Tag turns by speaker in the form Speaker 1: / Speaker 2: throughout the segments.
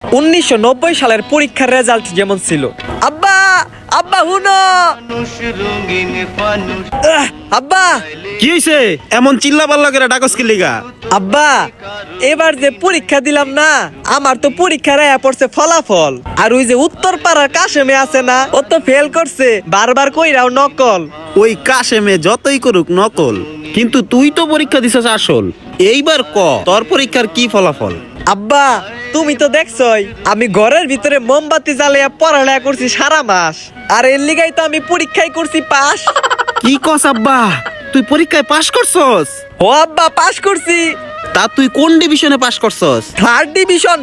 Speaker 1: 1990 সালের পরীক্ষার রেজাল্ট যেমন ছিল। আব্বা আব্বা হুনো, আব্বা
Speaker 2: কি হইছে এমন চিল্লা পাল্লা করে ডাকস কি লিগা?
Speaker 1: আব্বা এবার যে পরীক্ষা দিলাম না, আমার তো পরীক্ষার আয়া পড়ছে ফলাফল। আর ওই যে উত্তর পাড়ার কাশেমে আছে না, ও তো ফেল করছে বারবার কইরাও নকল।
Speaker 2: ওই কাশেমে যতই করুক নকল, কিন্তু তুই তো পরীক্ষা দিছস আসল। এইবার ক তোর পরীক্ষার কি ফলাফল?
Speaker 1: আব্বা তুমি তো দেখছই আমি ঘরের ভিতরে মোমবাতি জ্বালিয়ে পড়ালেখা করছি সারা মাস, আর এর লিগাই তো আমি পরীক্ষায় করছি পাস।
Speaker 2: কি কস আব্বা, তুই পরীক্ষায় পাশ করছস?
Speaker 1: ও আব্বা পাস করছি,
Speaker 2: তা তুই কোন ডিভিশনে পাশ করছস?
Speaker 1: Third division.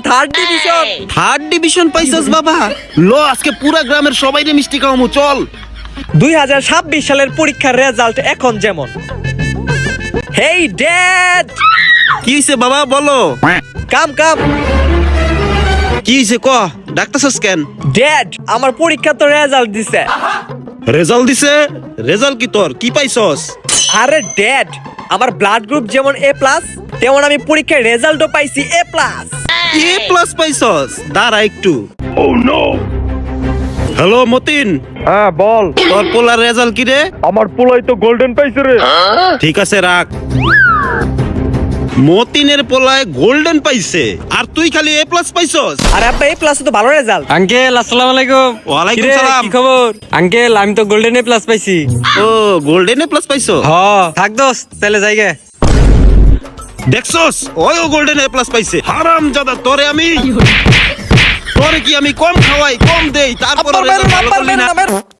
Speaker 2: থার্ড ডিভিশন পাইছস বাবা? লো আজকে পুরা গ্রামের সবাইরে মিষ্টি খাওয়ামু, চল।
Speaker 1: 2026 সালের পরীক্ষার রেজাল্ট এখন যেমন। হেই ড্যাড,
Speaker 2: কি হইছে বাবা বলো?
Speaker 1: কাম
Speaker 2: কি হইছে ক, ডাক্তারছস কেন?
Speaker 1: ড্যাড আমার পরীক্ষা তো রেজাল্ট দিছে।
Speaker 2: রেজাল্ট দিছে? রেজাল্ট কি তোর কি পাইছস?
Speaker 1: আরে ড্যাড আমার ব্লাড গ্রুপ যেমন A+, তেমন আমি পরীক্ষায় রেজাল্টও পাইছি A+।
Speaker 2: A plus পাইছস? দাঁড়া একটু। হ্যালো মতিন,
Speaker 1: হ্যাঁ বল।
Speaker 2: তোর পোলার রেজাল্ট কি রে?
Speaker 1: আমার পোলাই তো গোল্ডেন পাইছে রে।
Speaker 2: ঠিক আছে রাখ। মতিনের পোলায় গোল্ডেন পাইছে আর তুই খালি এ প্লাস পাইছস?
Speaker 1: আরে আব্বা A+ তো ভালো রেজাল্ট।
Speaker 3: আঙ্কেল আসসালামু আলাইকুম।
Speaker 2: ওয়ালাইকুম
Speaker 3: কিরে,
Speaker 2: সালাম।
Speaker 3: কি খবর? আঙ্কেল আমি তো গোল্ডেন এ প্লাস পাইছি।
Speaker 2: ও গোল্ডেন এ প্লাস পাইছো?
Speaker 3: হ থাক দোস্ত, তাহলে যাইগে।
Speaker 2: দেখছস ওই গোল্ডেন এ প্লাস পাইছে। হারামজাদা, তোরে কি আমি কম খাওয়াই কম দেই, তারপর
Speaker 1: আব্বার মেরো না, আব্বার মেরো না।